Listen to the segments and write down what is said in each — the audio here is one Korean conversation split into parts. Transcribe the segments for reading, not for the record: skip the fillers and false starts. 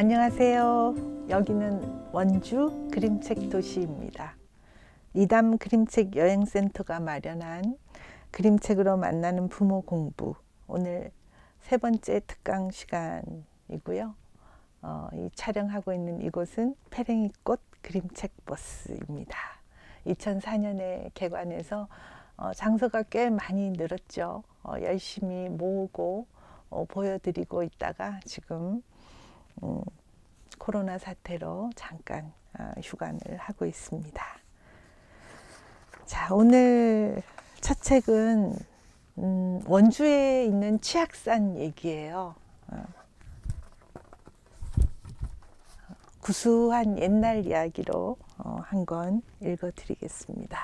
안녕하세요. 여기는 원주 그림책 도시입니다. 이담 그림책 여행센터가 마련한 그림책으로 만나는 부모 공부, 오늘 세 번째 특강 시간이고요. 이 촬영하고 있는 이곳은 페랭이꽃 그림책 버스입니다. 2004년에 개관해서 장소가 꽤 많이 늘었죠. 열심히 모으고 보여드리고 있다가 지금 코로나 사태로 잠깐 휴관을 하고 있습니다. 자, 오늘 첫 책은 원주에 있는 치악산 얘기예요. 구수한 옛날 이야기로 한 권 읽어드리겠습니다.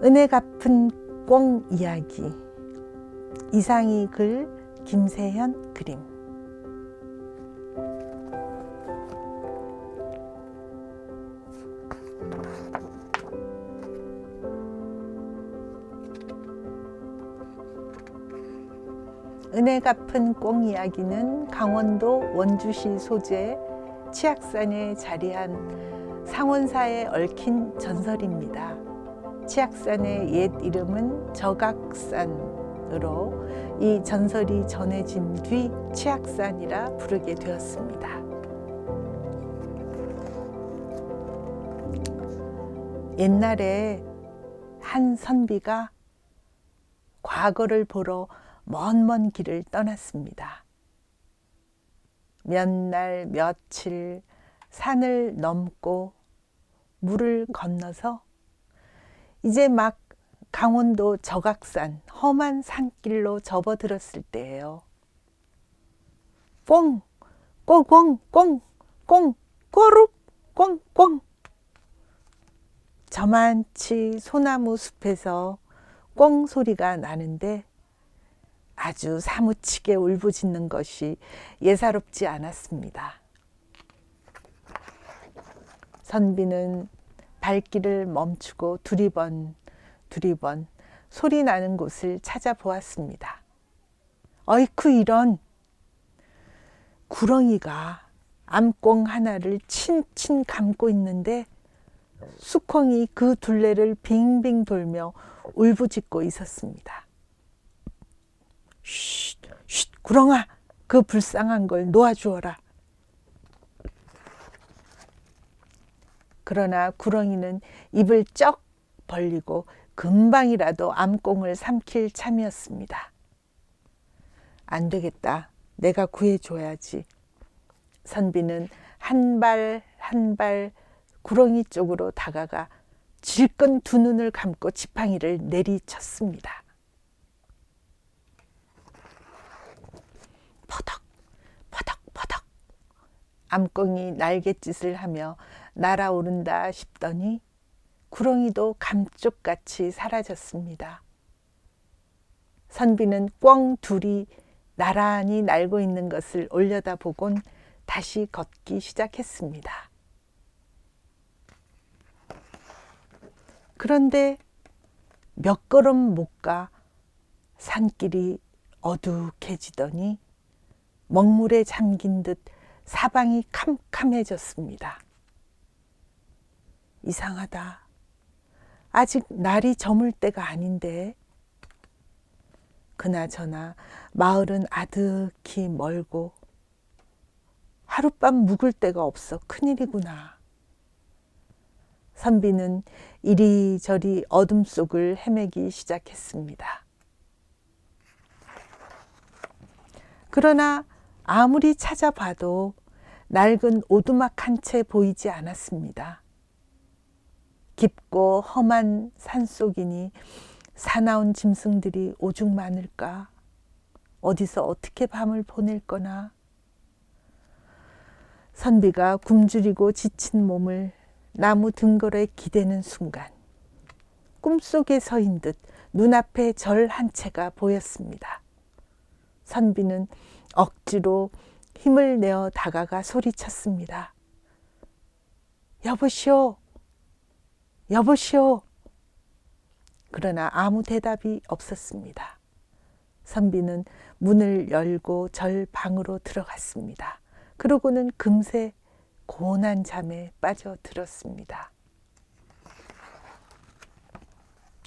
은혜 갚은 꿩 이야기, 이상희 글, 김세현 그림. 은혜 갚은 꿩 이야기는 강원도 원주시 소재 치악산에 자리한 상원사에 얽힌 전설입니다. 치악산의 옛 이름은 저각산으로 이 전설이 전해진 뒤 치악산이라 부르게 되었습니다. 옛날에 한 선비가 과거를 보러 먼 길을 떠났습니다. 몇 날 며칠 산을 넘고 물을 건너서 이제 막 강원도 저각산 험한 산길로 접어들었을 때예요. 꽁, 꼬꽁, 꽁, 꽁, 꼬룩, 꽁, 꽁. 저만치 소나무 숲에서 꽁 소리가 나는데 아주 사무치게 울부짖는 것이 예사롭지 않았습니다. 선비는 발길을 멈추고 두리번 소리 나는 곳을 찾아보았습니다. 어이쿠 이런! 구렁이가 암꽁 하나를 친친 감고 있는데 수콩이 그 둘레를 빙빙 돌며 울부짖고 있었습니다. 쉿, 쉿, 구렁아, 그 불쌍한 걸 놓아주어라. 그러나 구렁이는 입을 쩍 벌리고 금방이라도 암꽁을 삼킬 참이었습니다. 안 되겠다. 내가 구해줘야지. 선비는 한 발 한 발 구렁이 쪽으로 다가가 질끈 두 눈을 감고 지팡이를 내리쳤습니다. 퍼덕 퍼덕 퍼덕 암꽁이 날갯짓을 하며 날아오른다 싶더니 구렁이도 감쪽같이 사라졌습니다. 선비는 꿩 둘이 나란히 날고 있는 것을 올려다보곤 다시 걷기 시작했습니다. 그런데 몇 걸음 못 가 산길이 어둑해지더니 먹물에 잠긴 듯 사방이 캄캄해졌습니다. 이상하다. 아직 날이 저물 때가 아닌데. 그나저나 마을은 아득히 멀고 하룻밤 묵을 데가 없어 큰일이구나. 선비는 이리저리 어둠 속을 헤매기 시작했습니다. 그러나 아무리 찾아봐도 낡은 오두막 한 채 보이지 않았습니다. 깊고 험한 산속이니 사나운 짐승들이 오죽 많을까? 어디서 어떻게 밤을 보낼 거나? 선비가 굶주리고 지친 몸을 나무 등걸에 기대는 순간 꿈속에 서인 듯 눈앞에 절 한 채가 보였습니다. 선비는 억지로 힘을 내어 다가가 소리쳤습니다. 여보시오, 여보시오. 그러나 아무 대답이 없었습니다. 선비는 문을 열고 절 방으로 들어갔습니다. 그러고는 금세 고운한 잠에 빠져들었습니다.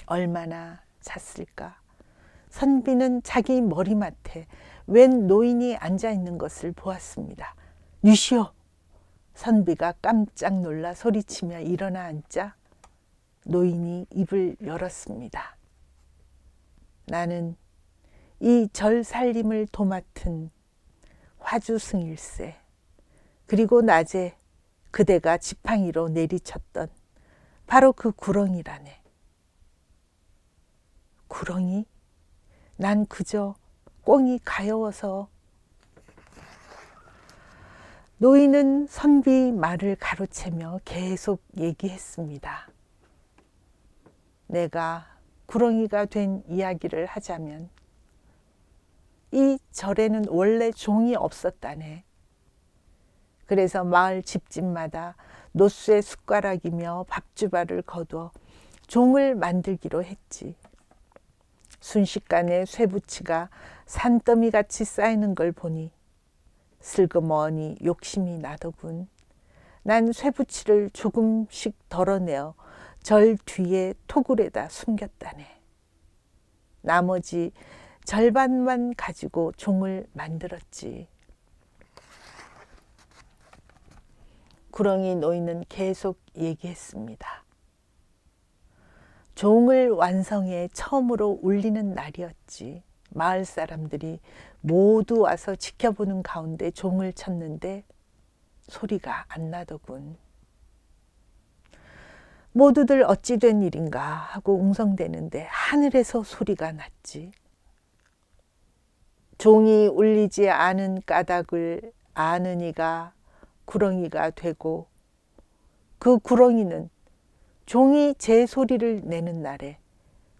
얼마나 잤을까? 선비는 자기 머리맡에 웬 노인이 앉아있는 것을 보았습니다. 유시오! 선비가 깜짝 놀라 소리치며 일어나 앉자 노인이 입을 열었습니다. 나는 이 절 살림을 도맡은 화주승일세, 그리고 낮에 그대가 지팡이로 내리쳤던 바로 그 구렁이라네. 구렁이? 난 그저 꽁이 가여워서. 노인은 선비 말을 가로채며 계속 얘기했습니다. 내가 구렁이가 된 이야기를 하자면 이 절에는 원래 종이 없었다네. 그래서 마을 집집마다 노쇠 숟가락이며 밥주바를 거두어 종을 만들기로 했지. 순식간에 쇠붙이가 산더미같이 쌓이는 걸 보니 슬그머니 욕심이 나더군. 난 쇠붙이를 조금씩 덜어내어 절 뒤에 토굴에다 숨겼다네. 나머지 절반만 가지고 종을 만들었지. 구렁이 노인은 계속 얘기했습니다. 종을 완성해 처음으로 울리는 날이었지. 마을 사람들이 모두 와서 지켜보는 가운데 종을 쳤는데 소리가 안 나더군. 모두들 어찌 된 일인가 하고 웅성대는데 하늘에서 소리가 났지. 종이 울리지 않은 까닭을 아는 이가 구렁이가 되고 그 구렁이는 종이 제 소리를 내는 날에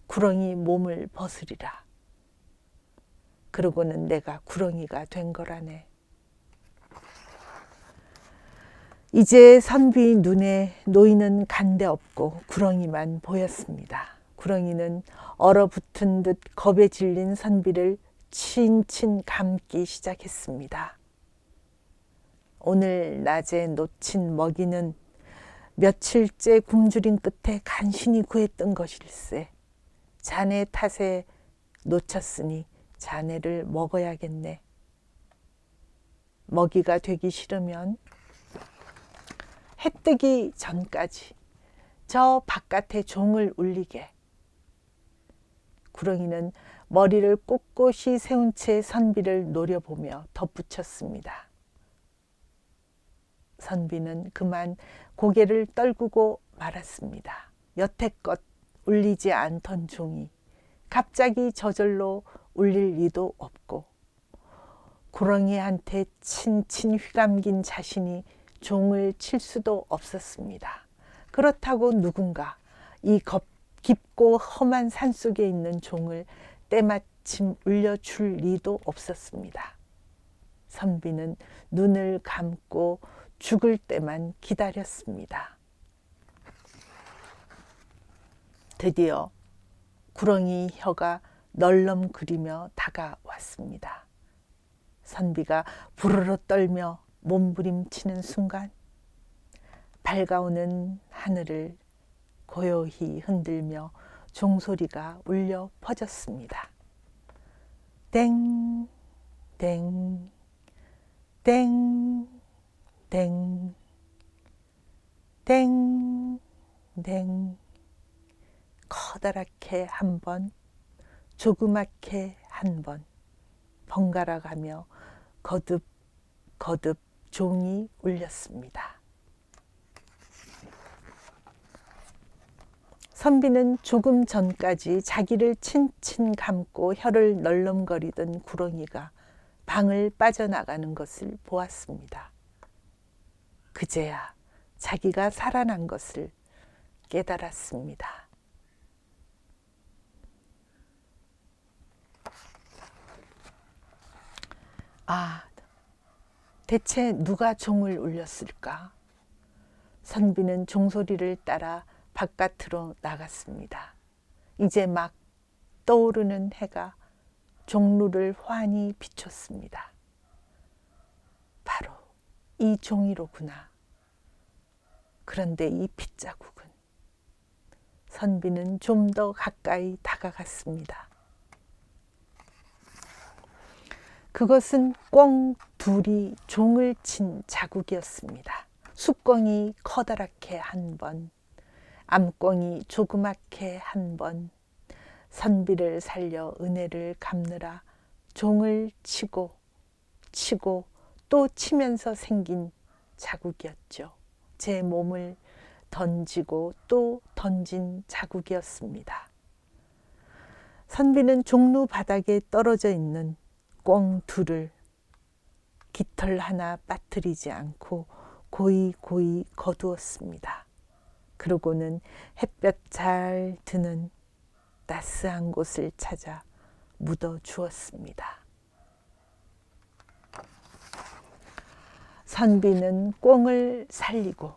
구렁이 몸을 벗으리라. 그러고는 내가 구렁이가 된 거라네. 이제 선비 눈에 노인은 간데없고 구렁이만 보였습니다. 구렁이는 얼어붙은 듯 겁에 질린 선비를 친친 감기 시작했습니다. 오늘 낮에 놓친 먹이는 며칠째 굶주린 끝에 간신히 구했던 것일세. 자네 탓에 놓쳤으니 자네를 먹어야겠네. 먹이가 되기 싫으면 해 뜨기 전까지 저 바깥에 종을 울리게. 구렁이는 머리를 꼿꼿이 세운 채 선비를 노려보며 덧붙였습니다. 선비는 그만 고개를 떨구고 말았습니다. 여태껏 울리지 않던 종이 갑자기 저절로 울릴 리도 없고 구렁이한테 친친 휘감긴 자신이 종을 칠 수도 없었습니다. 그렇다고 누군가 이 깊고 험한 산속에 있는 종을 때마침 울려줄 리도 없었습니다. 선비는 눈을 감고 죽을 때만 기다렸습니다. 드디어 구렁이 혀가 널렁거리며 다가왔습니다. 선비가 부르르 떨며 몸부림치는 순간 밝아오는 하늘을 고요히 흔들며 종소리가 울려 퍼졌습니다. 땡, 땡, 땡, 땡, 땡, 땡. 커다랗게 한 번, 조그맣게 한 번, 번갈아 가며 거듭 거듭 종이 울렸습니다. 선비는 조금 전까지 자기를 친친 감고 혀를 널렁거리던 구렁이가 방을 빠져나가는 것을 보았습니다. 그제야 자기가 살아난 것을 깨달았습니다. 대체 누가 종을 울렸을까? 선비는 종소리를 따라 바깥으로 나갔습니다. 이제 막 떠오르는 해가 종루를 환히 비췄습니다. 바로 이 종이로구나. 그런데 이 핏자국은. 선비는 좀 더 가까이 다가갔습니다. 그것은 꿩 둘이 종을 친 자국이었습니다. 숫꿩이 커다랗게 한 번, 암꿩이 조그맣게 한 번, 선비를 살려 은혜를 갚느라 종을 치고 또 치면서 생긴 자국이었죠. 제 몸을 던지고 또 던진 자국이었습니다. 선비는 종로 바닥에 떨어져 있는 꿩 둘을 깃털 하나 빠뜨리지 않고 고이 거두었습니다. 그러고는 햇볕 잘 드는 따스한 곳을 찾아 묻어 주었습니다. 선비는 꿩을 살리고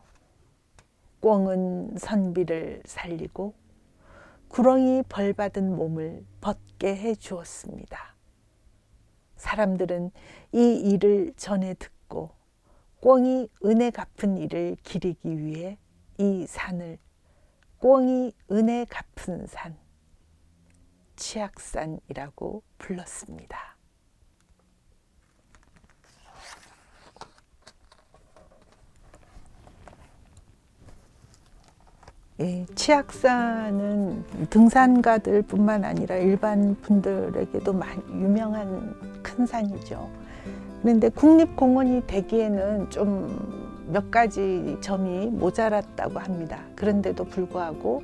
꿩은 선비를 살리고 구렁이 벌받은 몸을 벗게 해 주었습니다. 사람들은 이 일을 전해 듣고 꿩이 은혜 갚은 일을 기리기 위해 이 산을 꿩이 은혜 갚은 산, 치악산이라고 불렀습니다. 예, 치악산은 등산가들 뿐만 아니라 일반 분들에게도 유명한 큰 산이죠. 그런데 국립공원이 되기에는 좀 몇 가지 점이 모자랐다고 합니다. 그런데도 불구하고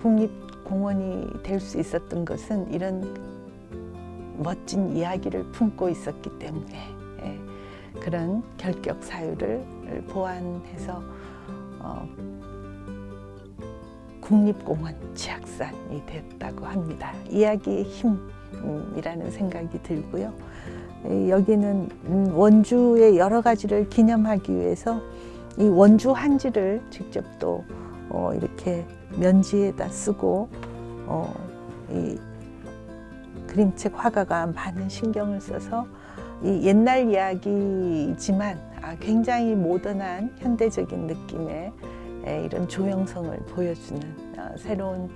국립공원이 될 수 있었던 것은 이런 멋진 이야기를 품고 있었기 때문에 그런 결격 사유를 보완해서 국립공원 치악산이 됐다고 합니다. 이야기의 힘이라는 생각이 들고요. 여기는 원주의 여러 가지를 기념하기 위해서 이 원주 한지를 직접 또 이렇게 면지에다 쓰고 이 그림책 화가가 많은 신경을 써서 이 옛날 이야기지만 굉장히 모던한 현대적인 느낌의 이런 조형성을 보여주는 새로운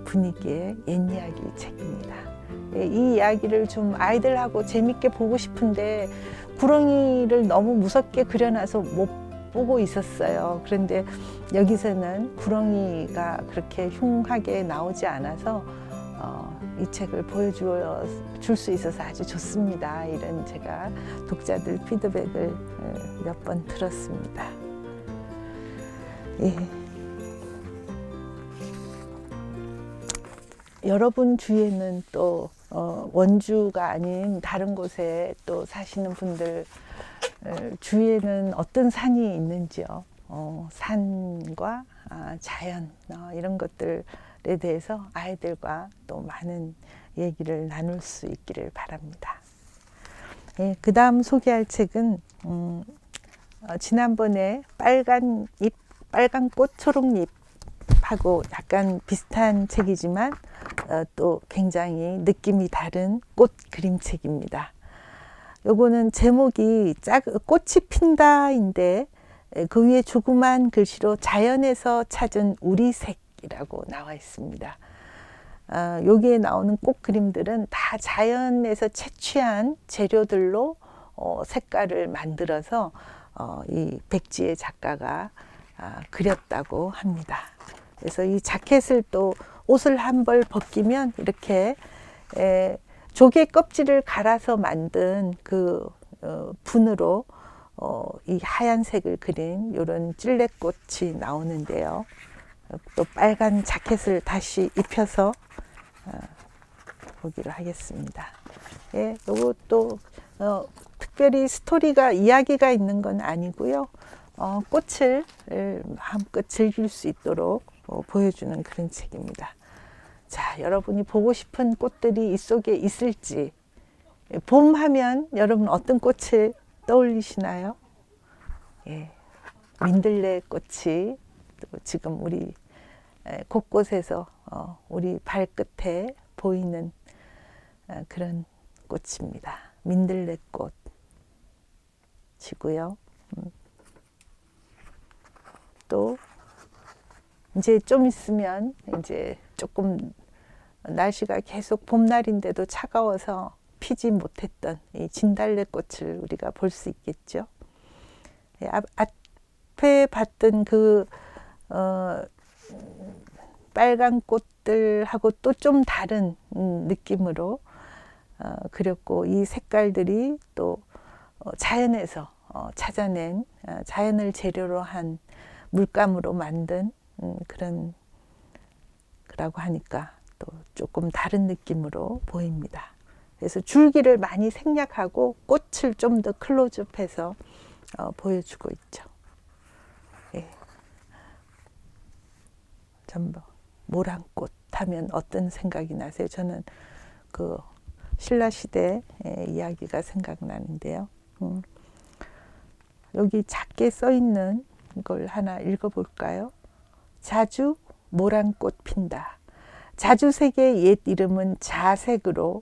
분위기의 옛 이야기 책입니다. 이 이야기를 좀 아이들하고 재밌게 보고 싶은데 구렁이를 너무 무섭게 그려놔서 못 보고 있었어요. 그런데 여기서는 구렁이가 그렇게 흉하게 나오지 않아서 이 책을 보여줄 수 있어서 아주 좋습니다. 이런 제가 독자들 피드백을 몇 번 들었습니다. 예. 여러분 주위에는 또 원주가 아닌 다른 곳에 또 사시는 분들 주위에는 어떤 산이 있는지요? 산과 자연 이런 것들에 대해서 아이들과 또 많은 얘기를 나눌 수 있기를 바랍니다. 예, 그 다음 소개할 책은 지난번에 빨간 꽃, 초록잎하고 약간 비슷한 책이지만 또 굉장히 느낌이 다른 꽃 그림책입니다. 요거는 제목이 꽃이 핀다인데 그 위에 조그만 글씨로 자연에서 찾은 우리 색이라고 나와 있습니다. 여기에 나오는 꽃 그림들은 다 자연에서 채취한 재료들로 색깔을 만들어서 이 백지혜 작가가 그렸다고 합니다. 그래서 이 자켓을 또 옷을 한 벌 벗기면 이렇게 조개 껍질을 갈아서 만든 그 분으로 이 하얀색을 그린 이런 찔레꽃이 나오는데요. 또 빨간 자켓을 다시 입혀서 보기로 하겠습니다. 예, 요것도 특별히 스토리가 이야기가 있는 건 아니고요. 꽃을 마음껏 즐길 수 있도록 보여주는 그런 책입니다. 자, 여러분이 보고 싶은 꽃들이 이 속에 있을지, 봄 하면 여러분 어떤 꽃을 떠올리시나요? 예, 민들레 꽃이 또 지금 우리 곳곳에서 우리 발끝에 보이는 그런 꽃입니다. 민들레꽃. 지고요. 또 이제 좀 있으면 이제 조금 날씨가 계속 봄날인데도 차가워서 피지 못했던 이 진달래꽃을 우리가 볼 수 있겠죠. 앞에 봤던 그 빨간 꽃들하고 또 좀 다른 느낌으로 그렸고, 이 색깔들이 또 자연에서 찾아낸 자연을 재료로 한 물감으로 만든 그런 거라고 하니까 또 조금 다른 느낌으로 보입니다. 그래서 줄기를 많이 생략하고 꽃을 좀 더 클로즈업해서 보여주고 있죠. 예. 전부 모란꽃 하면 어떤 생각이 나세요? 저는 그 신라시대 이야기가 생각나는데요. 여기 작게 써 있는 걸 하나 읽어볼까요? 자주 모란꽃 핀다. 자주색의 옛 이름은 자색으로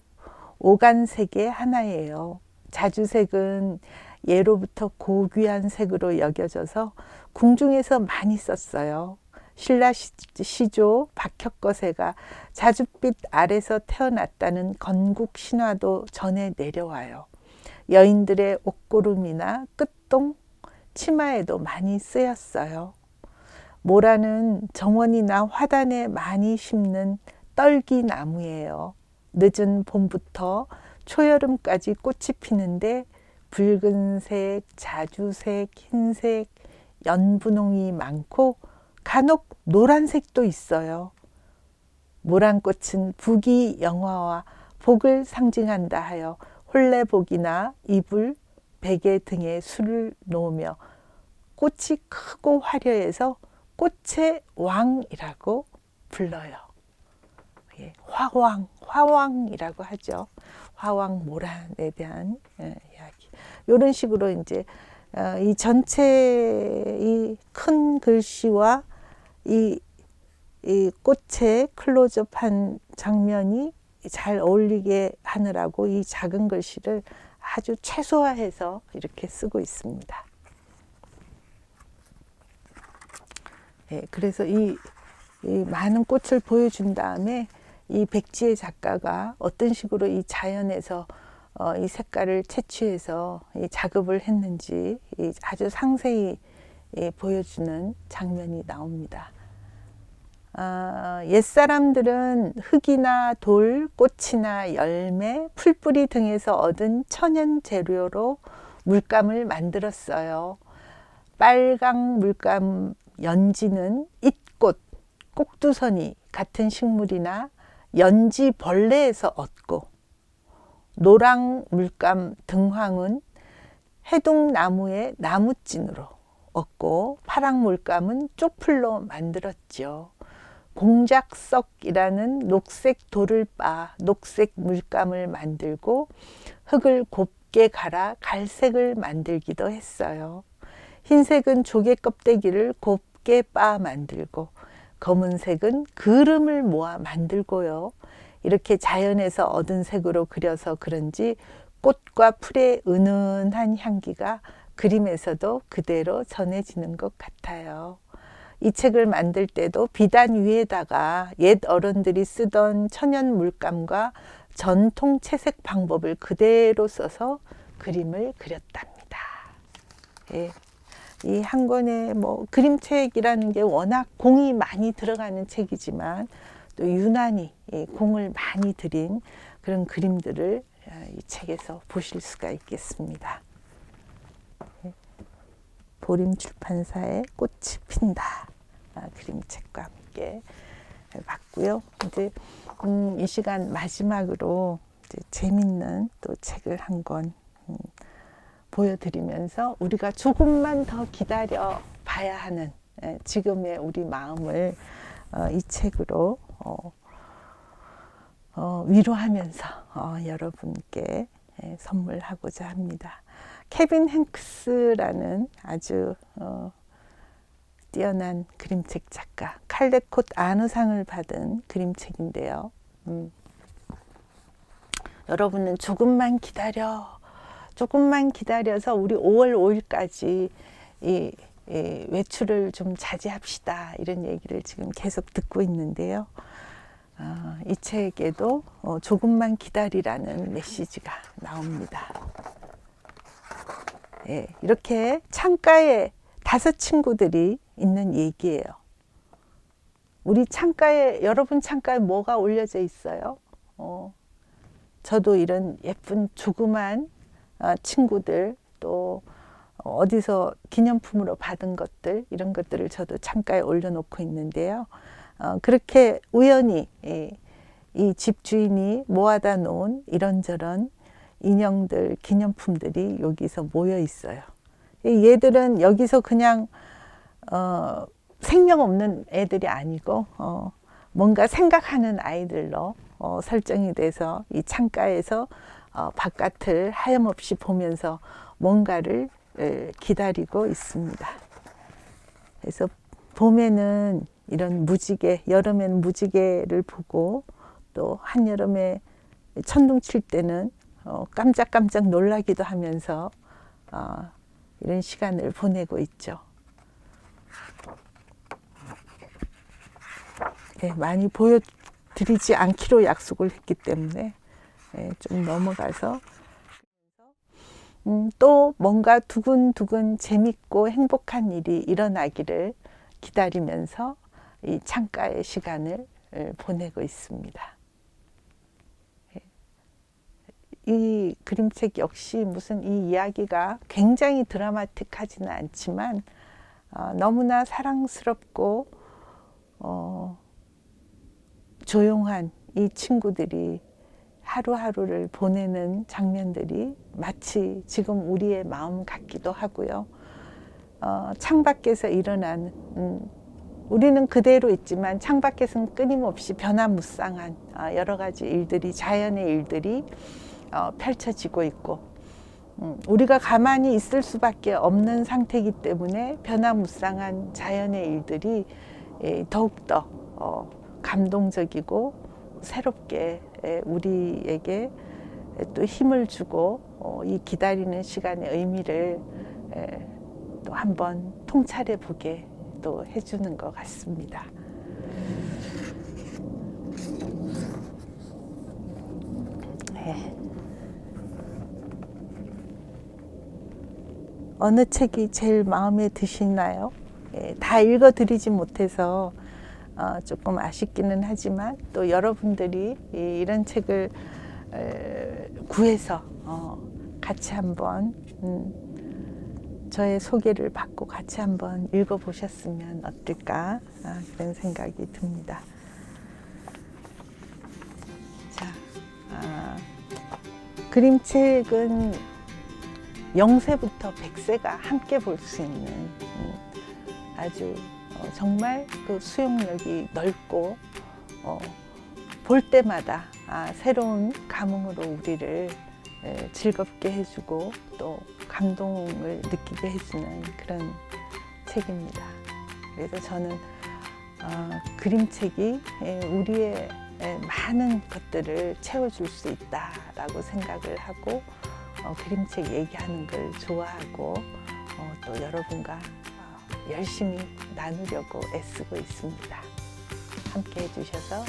오간색의 하나예요. 자주색은 예로부터 고귀한 색으로 여겨져서 궁중에서 많이 썼어요. 신라 시조 박혁거세가 자줏빛 아래서 태어났다는 건국 신화도 전해 내려와요. 여인들의 옷고름이나 끝동, 치마에도 많이 쓰였어요. 모란은 정원이나 화단에 많이 심는 떨기나무예요. 늦은 봄부터 초여름까지 꽃이 피는데 붉은색, 자주색, 흰색, 연분홍이 많고 간혹 노란색도 있어요. 모란꽃은 부귀영화와 복을 상징한다 하여 혼례복이나 이불, 베개 등에 술을 놓으며 꽃이 크고 화려해서 꽃의 왕이라고 불러요. 화왕이라고 하죠. 화왕 모란에 대한 이야기. 이런 식으로 이제 이 전체 이 큰 글씨와 이 꽃의 클로즈업한 장면이 잘 어울리게 하느라고 이 작은 글씨를 아주 최소화해서 이렇게 쓰고 있습니다. 그래서 이 많은 꽃을 보여준 다음에 이 백지혜 작가가 어떤 식으로 이 자연에서 이 색깔을 채취해서 이 작업을 했는지 아주 상세히 보여주는 장면이 나옵니다. 옛사람들은 흙이나 돌, 꽃이나 열매, 풀뿌리 등에서 얻은 천연 재료로 물감을 만들었어요. 빨강 물감 연지는 잇꽃, 꼭두선이 같은 식물이나 연지 벌레에서 얻고, 노랑 물감 등황은 해동나무의 나무찐으로 얻고, 파랑 물감은 쪽풀로 만들었죠. 공작석이라는 녹색 돌을 빻아 녹색 물감을 만들고 흙을 곱게 갈아 갈색을 만들기도 했어요. 흰색은 조개 껍데기를 곱게 빻아 만들고 검은색은 그름을 모아 만들고요. 이렇게 자연에서 얻은 색으로 그려서 그런지 꽃과 풀의 은은한 향기가 그림에서도 그대로 전해지는 것 같아요. 이 책을 만들 때도 비단 위에다가 옛 어른들이 쓰던 천연 물감과 전통 채색 방법을 그대로 써서 그림을 그렸답니다. 예. 이 한 권의 그림책이라는 게 워낙 공이 많이 들어가는 책이지만 또 유난히 공을 많이 들인 그런 그림들을 이 책에서 보실 수가 있겠습니다. 보림 출판사의 꽃이 핀다 그림책과 함께 봤고요. 이제 이 시간 마지막으로 이제 재밌는 또 책을 한 권 보여드리면서 우리가 조금만 더 기다려 봐야 하는 지금의 우리 마음을 이 책으로 위로하면서 여러분께 선물하고자 합니다. 케빈 행크스라는 아주 뛰어난 그림책 작가, 칼데콧 안우상을 받은 그림책인데요. 여러분은 조금만 기다려, 조금만 기다려서 우리 5월 5일까지 이 외출을 좀 자제합시다, 이런 얘기를 지금 계속 듣고 있는데요. 이 책에도 조금만 기다리라는 메시지가 나옵니다. 예, 이렇게 창가에 5 친구들이 있는 얘기예요. 우리 창가에, 여러분 창가에 뭐가 올려져 있어요? 저도 이런 예쁜 조그만 친구들, 또 어디서 기념품으로 받은 것들, 이런 것들을 저도 창가에 올려놓고 있는데요. 그렇게 우연히 이 집주인이 모아다 놓은 이런저런 인형들, 기념품들이 여기서 모여 있어요. 얘들은 여기서 그냥 생명 없는 애들이 아니고 뭔가 생각하는 아이들로 설정이 돼서 이 창가에서 바깥을 하염없이 보면서 뭔가를 기다리고 있습니다. 그래서 봄에는 이런 무지개, 여름에는 무지개를 보고, 또 한여름에 천둥 칠 때는 깜짝깜짝 놀라기도 하면서 이런 시간을 보내고 있죠. 네, 많이 보여드리지 않기로 약속을 했기 때문에 좀 넘어가서, 또 뭔가 두근두근 재밌고 행복한 일이 일어나기를 기다리면서 이 창가의 시간을 보내고 있습니다. 이 그림책 역시 무슨 이 이야기가 굉장히 드라마틱하지는 않지만 너무나 사랑스럽고 조용한 이 친구들이 하루하루를 보내는 장면들이 마치 지금 우리의 마음 같기도 하고요. 창밖에서 일어난, 우리는 그대로 있지만 창밖에서는 끊임없이 변화무쌍한 여러 가지 일들이, 자연의 일들이 펼쳐지고 있고, 우리가 가만히 있을 수밖에 없는 상태이기 때문에 변화무쌍한 자연의 일들이 더욱더 감동적이고 새롭게 우리에게 또 힘을 주고 이 기다리는 시간의 의미를 또 한번 통찰해 보게 또 해주는 것 같습니다. 네. 어느 책이 제일 마음에 드시나요? 다 읽어드리지 못해서 조금 아쉽기는 하지만, 또 여러분들이 이런 책을 구해서 같이 한번 저의 소개를 받고 같이 한번 읽어보셨으면 어떨까, 그런 생각이 듭니다. 자, 그림책은 0세부터 100세가 함께 볼 수 있는 아주 정말 그 수용력이 넓고 볼 때마다 새로운 감흥으로 우리를 즐겁게 해주고 또 감동을 느끼게 해주는 그런 책입니다. 그래서 저는 그림책이 우리의 많은 것들을 채워줄 수 있다라고 생각을 하고 그림책 얘기하는 걸 좋아하고 또 여러분과 열심히 나누려고 애쓰고 있습니다. 함께 해주셔서